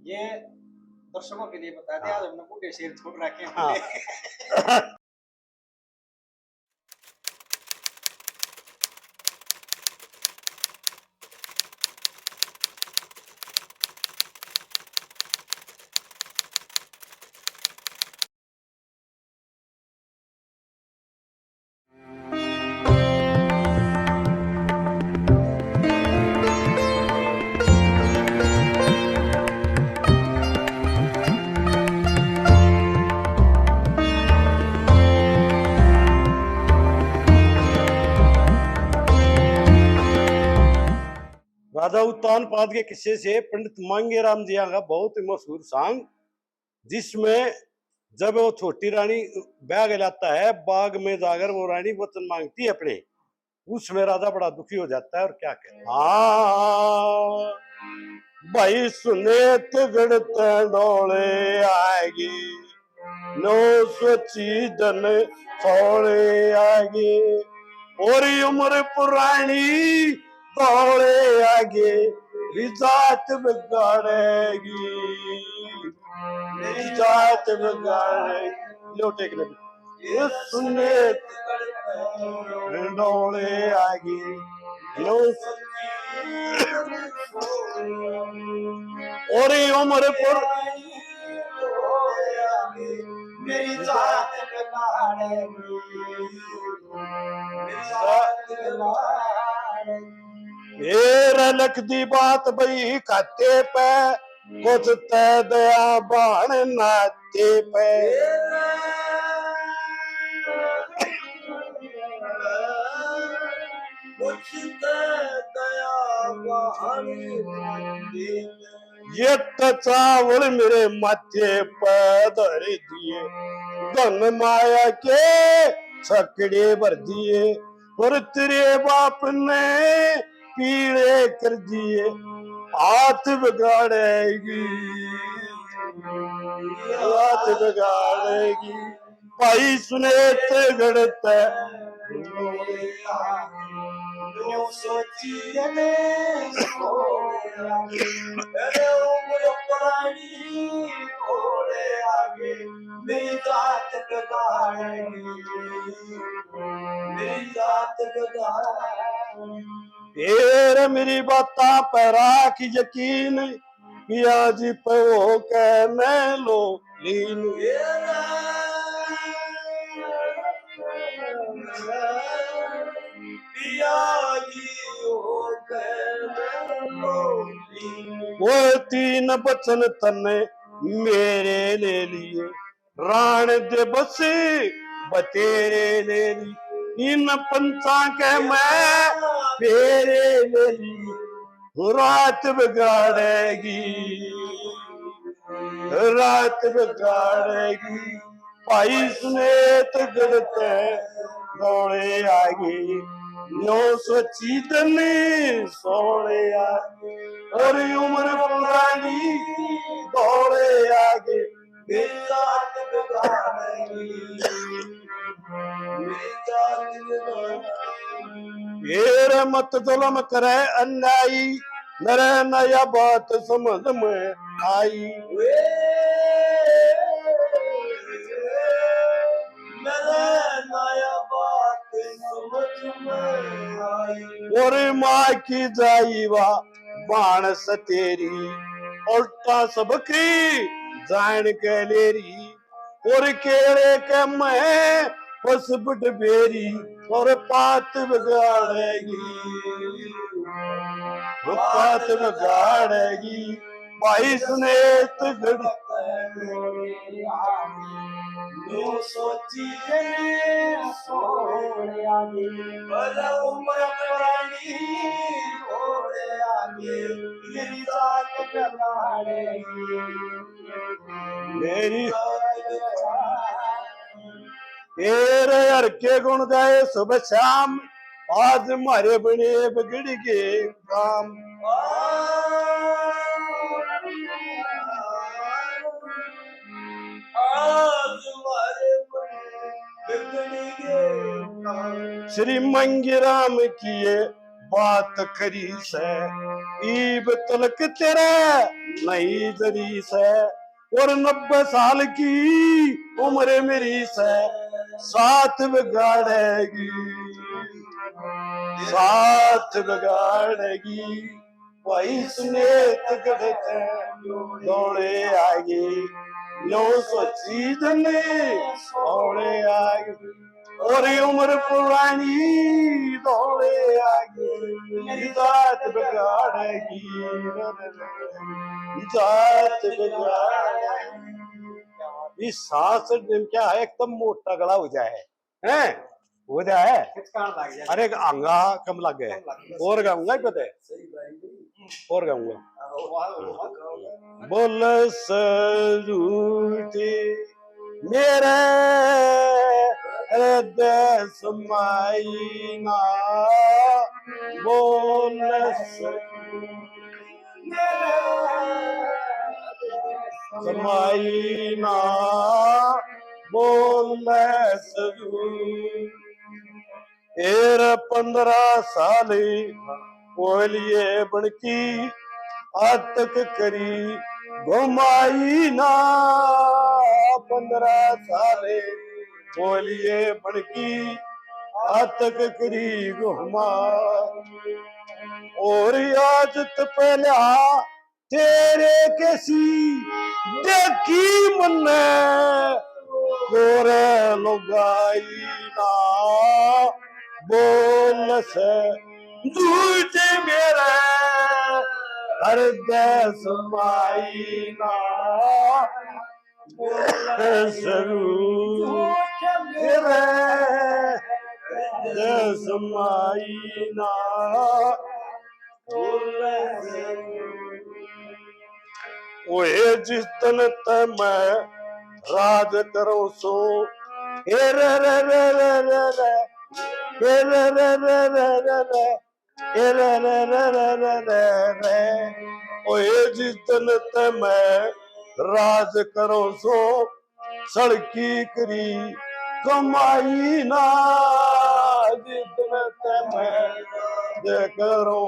ये दर्शकों के लिए बता दें, आज हमने बूढ़े शेर छोड़ रखे हैं हाँ। राजा उत्तानपाद के किस्से से पंडित मांगेराम जी का बहुत ही मशहूर सांग, जिसमें जब वो छोटी रानी बैग लाता है, बाग में जाकर वो रानी वचन मांगती है अपने, उसमें राजा बड़ा दुखी हो जाता है और क्या कहता है, हाँ भाई सुने तो गड़ते डोले आएगी, नो सोची धन सोले आएगी, और उम्र पुरानी दौड़े आगे जात बिगाड़ेगी, मेरी जात बिगाड़ेगी। लो टेक ले ये सुने दौड़े आगे लो और उम्र पुरानी मेरी जात बिगाड़ेगी, मेरी जात बिगाड़ेगी। मेरा लख दी बात बई खाते पे कुछ तय दया बाण नाते पे, ये तो चावल मेरे माथे पे धर दिए, धन माया के छकड़े भर दिए, और तेरे बाप ने पीड़े कर दिए, हाथ बिगाड़ेगी, हाथ बिगाड़ेगी, भाई सुने ते गड़ते सोची आगे मेरी जात बिगाड़ेगी, मेरी जात बिगाड़ेगी। फिर मेरी बाता पैरा की यकीन पिया जी पे वो कहने लो लीन, वो तीन बचन तने मेरे ले लिए, राण दे बसे बतेरे ले ली, इन पंचा के मैं फेरे ले ली, रात बिगाड़ेगी, रात बिगाड़ेगी, भाई सुने तो गड़ते दौड़े आगे, नो सोची दने सोड़े आगे, और उम्र पुरानी दौड़े आगे, मेरी जात बिगाड़ेगी, मेरी जात बिगाड़ेगी। फिर मत जुल्म करे अन्यायी, मेरे नया बात समझ में आई, और माँ की जाईवा बाणस तेरी, उल्टा सबकी जान के लेरी, और केड़े के मैं पसबट बेरी, और पात बिगाड़ेगी, पात बिगाड़ेगी, भाई सुने तो सोची सोने आगे उम्र पुरानी होने आगे मेरी जात बिगाड़ेगी, मेरी तेरे हर के गुण गाए सुबह शाम, आज मारे बने बिगड़ गए काम, श्री मंगीराम किए बात करी से ईब तलक तेरे नहीं जरी से और 90 साल की उम्र मेरी से साथ बिगाड़ेगी साथ बिगाड़ेगी वही सुने तगड़ते दौड़े आगे नो सोची जने दौड़े आगे और ये उम्र पुरानी दौड़े आगे जात बिगाड़ेगी जात बिगाड़ेगी इस सांस क्या है एकदम मोटा गला हो जाए हैं हो जाए खिचकान लग जाए अरे आंगा कम लग गए और गाऊंगा पता है और गाऊंगा बोल सरूठी मेरे हृदय समाई ना बोल समाई ना बोल सरूठी 15 साल बोलिए बनकी आज तक करी घुमाई ना 15 साल बोलिए बनकी आज तक करी घुमा और आज तो पहला तेरे कैसी देखी मन गोरे लुगाई ना बोल से दूध मेरे हृदय समाई ना जरूर मेरे हृदय समाई ना ओए जिस तन ते मैं राज करो सो हे रे रे रे रे रे रे रे रे रे रे रे रे रे रे रे रे रे रे रे ओए जिस तन ते मैं राज करो सो सड़की करी कमाई ना जिस तन ते मैं करो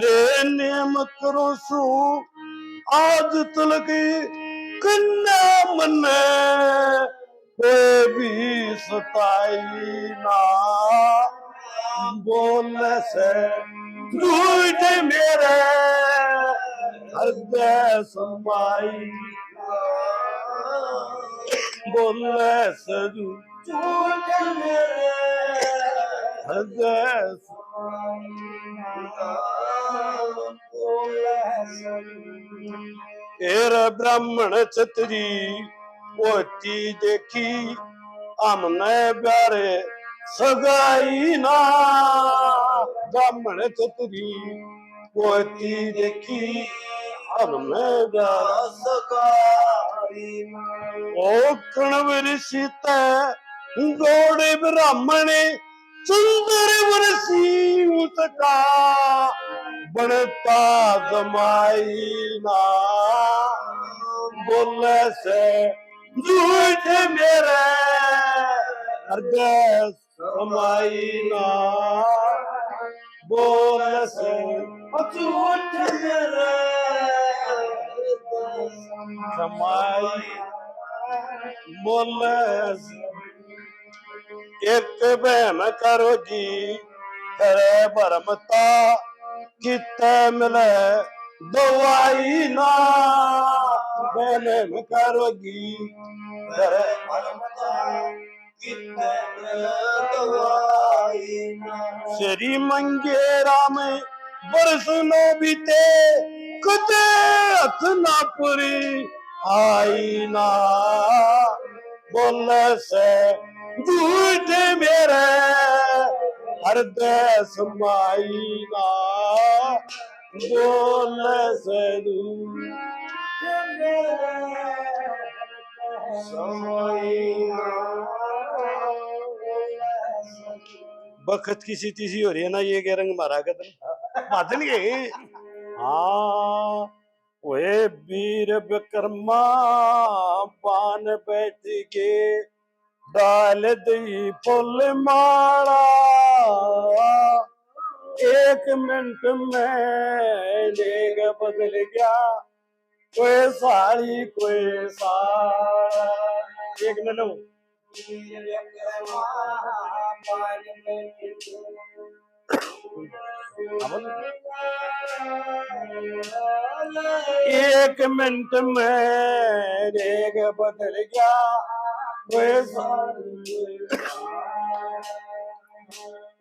लेने मत करो सू आज तलक कन्ना मन कोई भी सताई ना बोल से झूठ मेरे हृदय समाई बोल से झूठ मेरे हृदय ब्राह्मण छतरी पोती देखी हमने प्यारे सगाई ना ब्राह्मण छतरी पोती देखी हमने प्यारा सगाई ओ कणवर सीता गोड़े ब्राह्मण सुंदर वर्षी उसका बनता जमाई ना बोल से झूठ मेरे हृदय समाई ना बोल से झूठ मेरे समाई बोल एक बहन करो जी करे भरमता कितने मिले दवाई ना बहन करोगी करे श्री मंगेरा में बरस नो बीते कदे हथ ना पूरी आई ना बोल से झूठ मेरे हृदय समाई ना बोल से झूठ समाई ना बखत की सी तीसी हो रही है ना ये के रंग मारा कदम बादल गए हाँ वे वीर विक्रमा पान बैठ के डाल दी फुल माला, 1 मिनट में देग बदल गया, कोई साड़ी कोई साड़ा। एक ले लो। एक मिनट में देग बदल गया, कोई साड़ी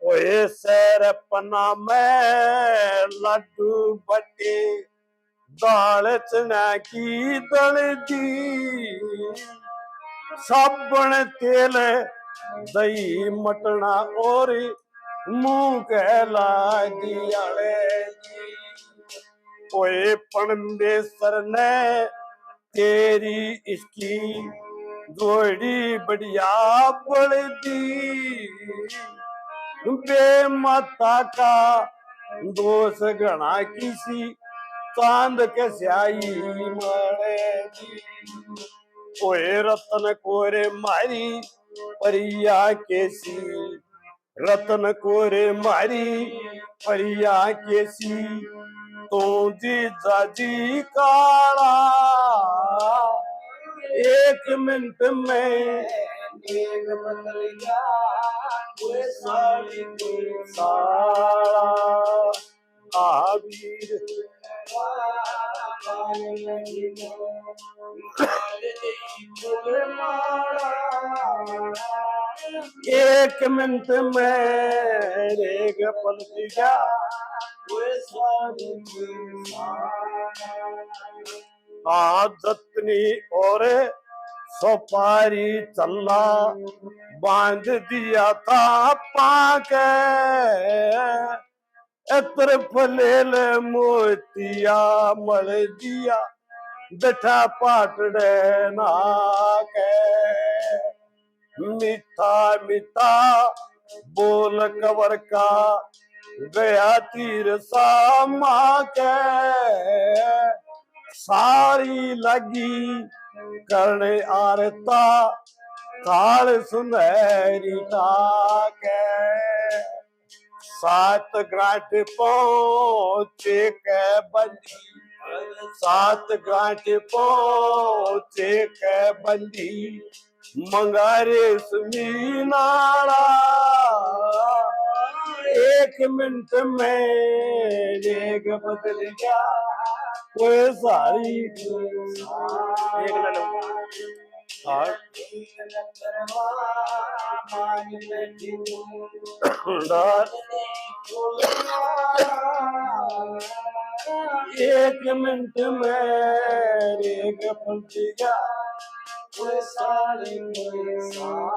ओए सैर पना में लड्डू बटे, दाल चना की दल दी, साबुन तेल दही मटना और मुंह कहला दिया। ओए परमेश्वर ने तेरी इसकी जोड़ी बढ़िया बड़ दी, बे माता का दोष घना किसी चांद के स्याही मड़ेगी। ओए रतन कोरे मारी परिया केसी, रतन कोरे मारी परिया केसी, तो जी जाजी काला, 1 मिनट में देग बदल गया, कोई साड़ी कोई साड़ा। आबीर 1 मिनट में देग पलट गया, कोई साड़ी कोई साड़ा। जतनी और सुपारी चल्ला बांध दिया था पाके, एतर फलेल मोतिया मल दिया, बैठा पाटड़े नाके। मीठा मीठा बोल कवर का गया तीर सामा के, सारी लगी करने आरता ताल सुनहरी के। 7 गांठ पहुंचे के बंदी, 7 गांठ पहुंचे के बंदी, मंगारे सुनी नाड़ा, 1 मिनट में देग बदल गया, कोई साड़ी एक ले लो। और 1 मिनट में देग बदल गया, कोई साड़ी कोई साड़ा।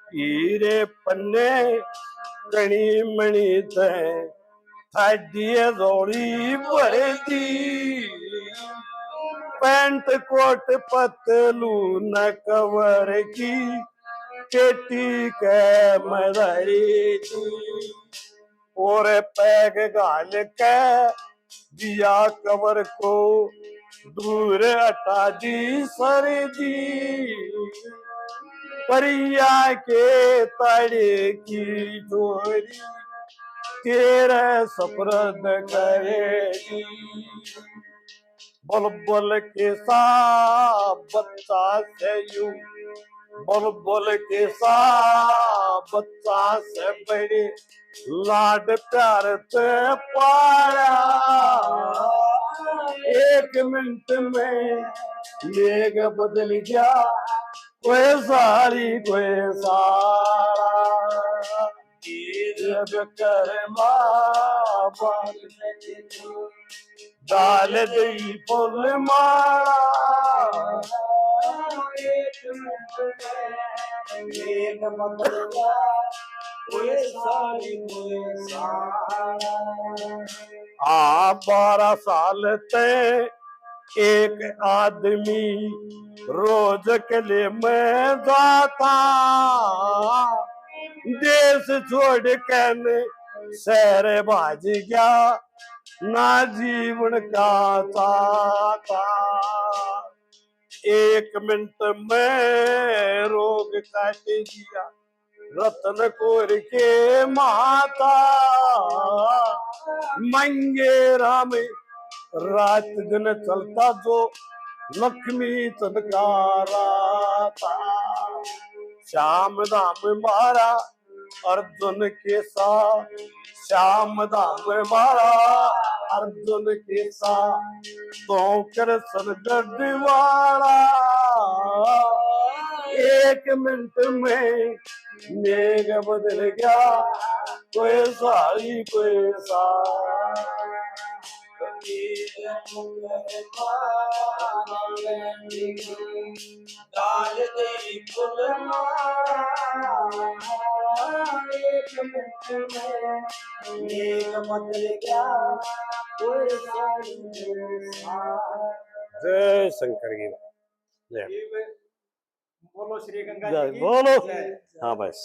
हीरे पन्ने कणी मणि तय थाडी रोड़ी भर दी, पैंट कोट पतलून कवर की पेटी के मदरी दी, और पैग गाल के दिया कवर को दूर हटा दी सरदी, परिया के ताड़े की डोरी तेरे सफरद करेगी। बुलबुल के साथ बच्चा से यूं, बुलबुल के साथ बच्चा से बड़े लाड प्यार से पाया, 1 मिनट में लेग बदल गया, कोई साड़ी कोई साड़ा। जब कर माँ डाल दी फुल माला, 1 मिनट में देग बदल गया, कोई साड़ी कोई साड़ा। 12 साल ते एक आदमी रोज के लिए मैं जाता, देश छोड़ के शहर भाज गया, ना जीवन का चाहता। एक मिनट में रोग काट दिया रत्न कोर के माता मंगेरा में रात दिन चलता जो लक्ष्मी तनकारा था श्याम धाम मारा अर्जुन के साथ श्याम धाम मारा अर्जुन के साथ तो कृष्ण गढ़वाला एक मिनट में मेघ बदल गया कोई साड़ी कोई सा डाल दे फूल जय शंकर की जय बोलो श्री गंगा जय जी की बोलो जय। हाँ बस